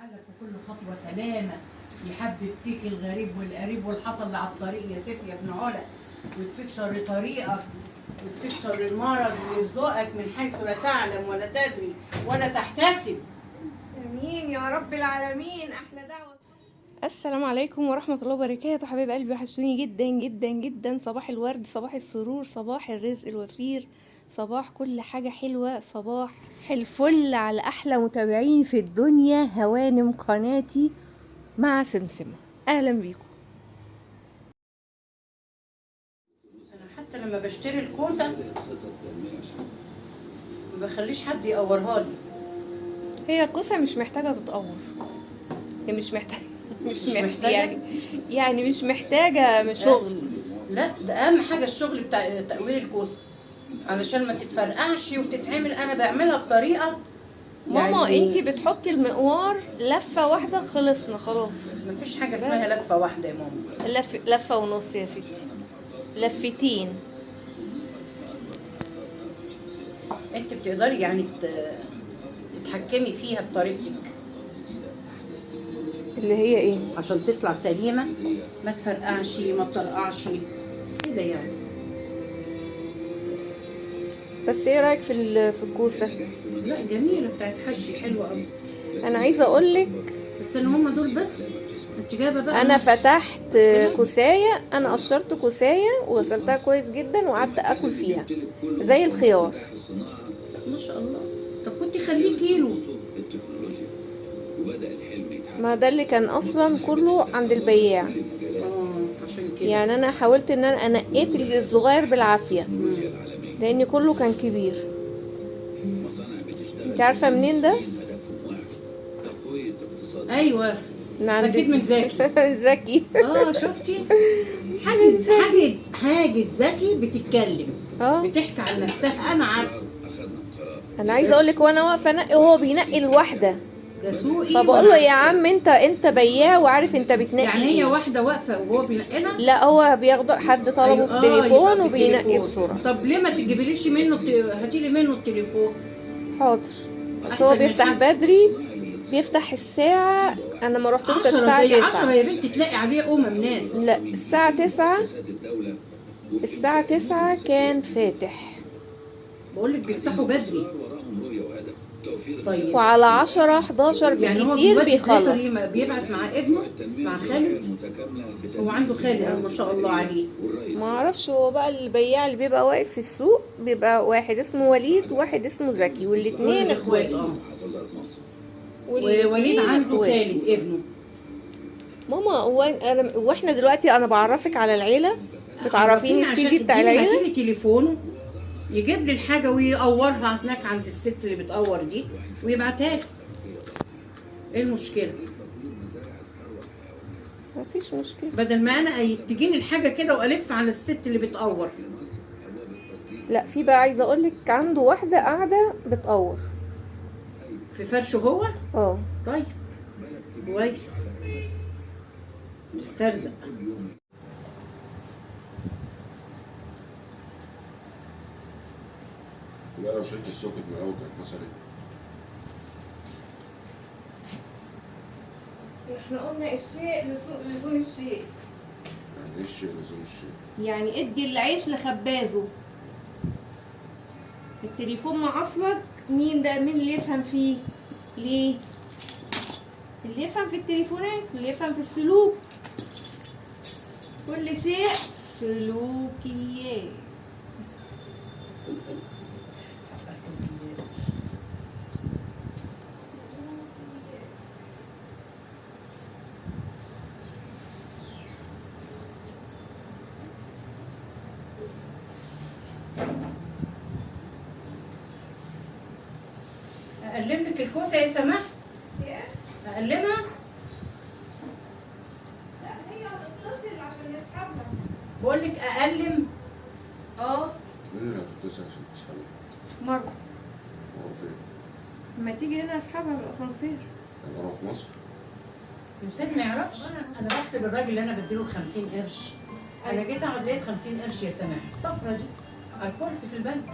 يجعلك في كل خطوة سلامة، يحبب فيك الغريب والقريب والحصل اللي على الطريق يا سيف يا ابن علا، ويكفيك شر طريقك ويكفيك شر المرض، ويرزقك من حيث لا تعلم ولا تدري ولا تحتسب. امين يا رب العالمين. احلى دعوه. السلام عليكم ورحمه الله وبركاته. حبايب قلبي وحشوني جدا جدا جدا. صباح الورد، صباح السرور، صباح الرزق الوفير، صباح كل حاجه حلوه، صباح الفل على احلى متابعين في الدنيا، هوانم قناتي مع سمسمه. اهلا بيكم. انا حتى لما بشتري الكوسه ما بخليش حد يقورها لي. هي الكوسه مش محتاجه تتقور، هي مش محتاجه محتاجة؟ يعني مش محتاجه شغل. لا، ده اهم حاجه الشغل بتاع تقوير الكوسه علشان ما تتفرقعش وتتعمل. انا بعملها بطريقه ماما يعني انتي بتحطي المقوار لفه واحده، خلصنا خلاص. مفيش حاجه اسمها لفه واحده يا ماما، لفه ونص يا ستي، لفتين. انت بتقدري يعني تتحكمي فيها بطريقتك اللي هي ايه؟ عشان تطلع سليمه، ما تفرقعش ما تطرقعش كده يعني. بس ايه رايك في الكوسه؟ لا جميله، بتاعت حشي حلوه قوي. انا عايزه اقولك، استنى هما دول بس. انت جايبه بقى انا نص. فتحت كوسايه، انا قشرت كوسايه وغسلتها كويس جدا وقعدت اكل فيها زي الخيار. ما شاء الله. طب كنت خليه كيلو. ما ده اللي كان اصلا كله عند البياع. عشان كده يعني انا حاولت ان انا نقيت الصغير بالعافيه لان كله كان كبير. انت عارفه منين ده؟ ايوه اكيد من زكي. زكي. شفتي حاجة زكي بتتكلم، بتحكي عن نفسها. انا عارفه. انا عايزه اقول لك، وانا واقفه انقي وهو بينقي الواحده، ده سوقي. فبقول له يا عم انت بياع وعارف انت بتنقي. يعني هي واحده واقفه وهو بينقلها؟ لا، هو بياخد حد طلبه في التليفون وبينقي بسرعه. طب ليه ما تجيبليش منه هاتي لي منه التليفون. حاضر، بس هو بيفتح بدري، بيفتح الساعه. انا ما رحت له الساعه 9. 10 يا بنتي تلاقي عليه ناس. لا، الساعه 9. الساعه 9 كان فاتح. بقول لك بيفتحوا بدري. طيب، وعلى 10 11 بالكتير بيخلص. بيبعت مع ابنه مع خالد. هو عنده خالد ما شاء الله عليه. ما اعرفش، هو بقى البياع اللي بيبقى واقف في السوق بيبقى واحد اسمه وليد وواحد اسمه زكي، والاثنين اخوات. ووليد عنده خالد ابنه. ماما واحنا دلوقتي انا بعرفك على العيله، بتعرفيني السي في بتاع العيله. هاتيلي تليفونه يجيب لي الحاجه ويقورها هناك عند الست اللي بتقور دي ويبعتها لي. ايه المشكله؟ مفيش مشكله. بدل ما انا تجيني الحاجه كده والف على الست اللي بتقور. لا، في بقى عايزه اقول لك، عنده واحده قاعده بتقور في فرشه هو. طيب كويس. تسترزق. يبقى لو شلت السوكت من الاول كانت حصلت. احنا قلنا الشيء لزوم الشيء. يعني ايه الشيء لزوم الشيء؟ يعني ادي العيش لخبازه. التليفون معصلك، مين ده؟ مين اللي يفهم فيه؟ ليه؟ اللي يفهم في التليفونات، اللي يفهم في السلوك. كل شيء سلوكيات. اقلم لك الكوسه يا سماح؟ اقلمها؟ لا، هي هتتصل عشان نسحبها. بقول لك اقلم. مين اللي هتتصل عشان تسحبها؟ مروه. هو فين؟ لما تيجي هنا اسحبها بالاسانسير. هو في مصر؟ يوسف ما يعرفش. انا بحسب الراجل اللي انا بديله ال 50 قرش. انا جيت اقعد لقيت 50 قرش يا سماح، الصفرة دي على الكرسي في البنك.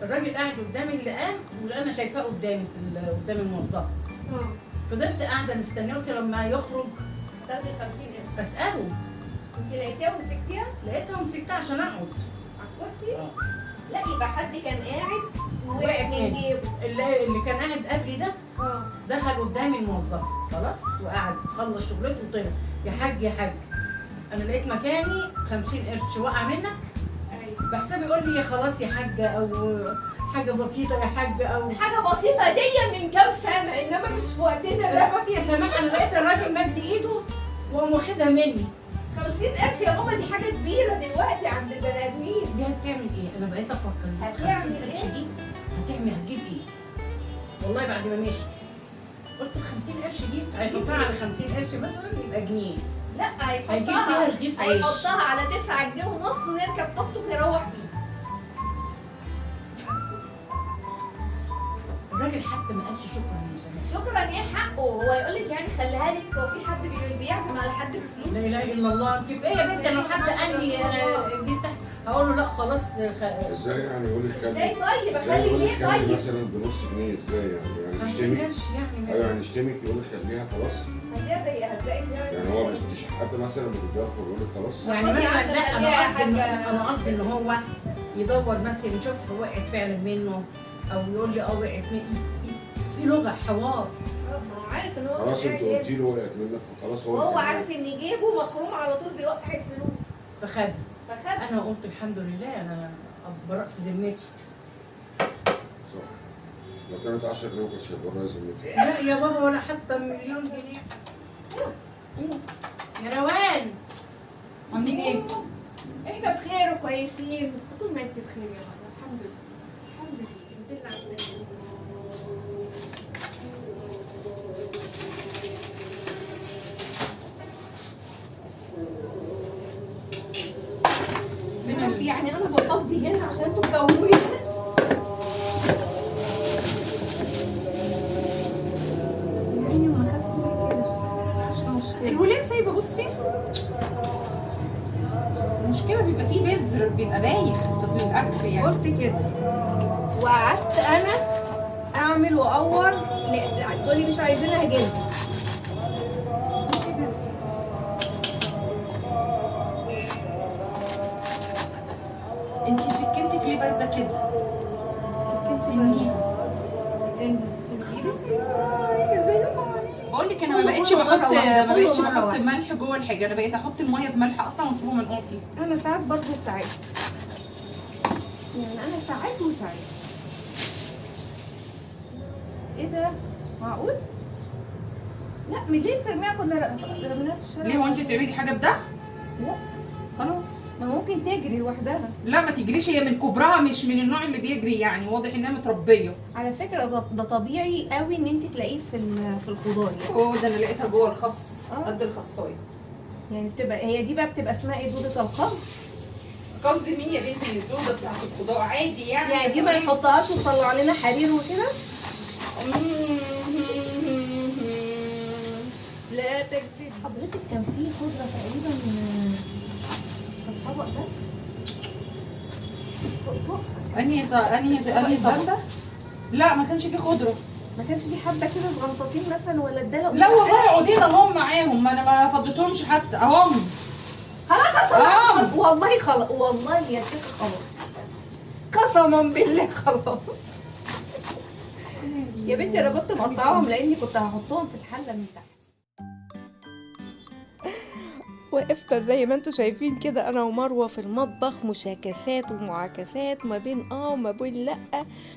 الراجل قاعد قدامي اللي قام وانا شايفاه قدامي قدام الموظفه. فضلت قاعده مستنيه، قلت لما يخرج تاخدي 50 قرش. اساله. انت لقيتيها ومسكتيها لقيتها ومسكتها عشان اقعد على الكرسي؟ لا يبقى حد كان قاعد وقعت ووقع من مني. جيبه. اللي كان قاعد قبلي ده اه دخل قدامي الموظف خلاص وقعد خلص شغلته وطلع. يا حاج يا حاج، انا لقيت مكاني 50 قرش وقع منك. ايوه بحساب يقول لي خلاص يا حاجه، او حاجه بسيطه يا حاجه، او حاجه بسيطه دي من كام سنه، انما مش في وقتنا ده. قلت يا سماح انا لقيت الراجل مد ايده وقام واخدها مني. 50 قرش يا ماما دي حاجه كبيره دلوقتي عند البني ادمين. دي هتعمل ايه؟ انا بقيت افكر هتعمل 50 قرش إيه؟ دي هتجيب ايه؟ والله بعد ما مشي قلت ال 50 قرش دي هيحطها على 50 قرش مثلا يبقى جنيه. لا هيجيب بيها رغيف عيش. هيحطها على 9 جنيه ونص ويركب توك توك يروح بيه. الراجل حتى ما قالش شكرا يا سماح. شكرا ايه حقه؟ هو يقول لك يعني خليها لك، هو في حد بيعزم على حد بفلوس؟ لا اله الا الله. انت في ايه يا بنت؟ لو حد قال لي انا جبت هقول له لا خلاص. ازاي يعني يقول لك ازاي خلي؟ طيب؟ ازاي اخلي يقول لك ليه خلي طيب؟ مثلا بنص جنيه؟ ازاي يعني 50 يشتمك؟ قرش يعني. ايوه يعني يشتمك يقول لك خليها خلاص. هتلاقي يعني هو مش حد مثلا بتتجرف ويقول لك خلاص. يعني خدي مثلا عندك لا، خليها يا حاجة. انا قصدي ان هو يدور مثلا يشوف وقعت فعلا منه، او يقول لي وقعت مني. في لغه حوار. عارف ان هو خلاص انت قلتي له وقعت منك فخلاص هو وهو كمان. عارف ان جيبه مخروم على طول بيوقع الفلوس فخدها. فخد. انا قلت الحمد لله انا برأت ذمتي. صح. لو كانت 10 جنيه ما كنتش هتبقى ذمتي. لا يا بابا ولا حتى مليون جنيه. يا روان عاملين ايه؟ احنا بخير وكويسين طول ما انت بخير يا ماما. الحمد لله الحمد لله. الحمد لله على السلامة. يعني انا بفضي هنا عشان انتوا تكونوا لي هنا. يعني هم خسوا كده. الولاية سايبة. بصي المشكلة بيبقى فيه بذر بيبقى بايخ في الأكل يعني. قلت كده وقعدت انا اعمل واقور. تقولي مش عايزينها جلد. بصي بذر. انتي سكنتك ليه باردة كده؟ سنيها. بقول لك انا ما بقتش بحط ملح جوه الحاجه، انا بقيت احط الميه بملح اصلا واسيبه منقوع فيها. انا ساعات برضه ساعات، يعني انا ساعات وساعات. ايه ده؟ معقول؟ لا من ليه ترميها؟ كنا رميناها في الشارع. ليه هو انت بتعملي حاجه بده؟ لا خلاص. ما ممكن تجري لوحدها. لا ما تجريش، هي من كبرها مش من النوع اللي بيجري، يعني واضح انها متربيه. على فكره ده طبيعي قوي ان انت تلاقيه في الخضار يعني. اوه ده انا لقيتها جوه الخس اه. قد الخصايه. يعني بتبقى هي دي بقى بتبقى اسمها ايه؟ دوده القص. قصدي مين يا بنتي؟ الدوده بتاعت الخضار عادي يعني. يعني دي ما نحطهاش وتطلع لنا حرير وكده. لا تكذب حضرتك. كان في خضره تقريبا في الطبق ده. انهي طبق؟ لا ما كانش فيه خضره. ما كانش في حبه كده صغنطاطين مثلا ولا الدلق؟ لا والله عودين اهم معاهم، انا ما فضيتهمش حتى اهم. خلاص والله خلاص والله يا شيخ خلاص قسما بالله خلاص. يا بنتي انا كنت مقطعاهم لاني كنت هحطهم في الحله من تحت. وقفت زي ما انتوا شايفين كده انا ومروه في المطبخ، مشاكسات ومعاكسات ما بين وما بين لا،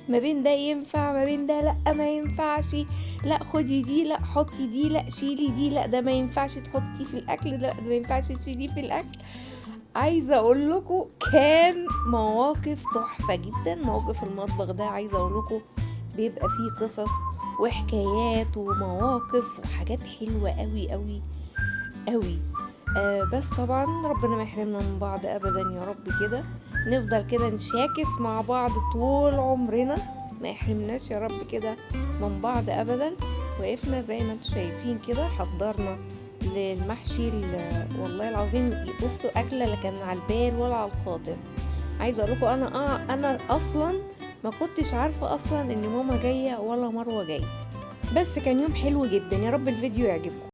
ما بين ده ينفع ما بين ده لا ما ينفعش، لا خدي دي لا حطي دي لا شيلي دي لا ده ما ينفعش تحطيه في الاكل ده ما ينفعش تشيليه في الاكل. عايزه اقول لكم كان مواقف تحفه جدا. موقف المطبخ ده عايزه اقول لكم بيبقى فيه قصص وحكايات ومواقف وحاجات حلوه قوي قوي قوي. بس طبعا ربنا ما يحرمنا من بعض ابدا يا رب، كده نفضل كده نشاكس مع بعض طول عمرنا، ما يحرمناش يا رب كده من بعض ابدا. وقفنا زي ما انتم شايفين كده، حضرنا للمحشي والله العظيم بصوا اكله لا كان على البال ولا على الخاطر. عايزه اقول لكم انا اصلا ما كنتش عارفه اصلا ان ماما جايه ولا مروه جايه، بس كان يوم حلو جدا، يا رب الفيديو يعجبكم.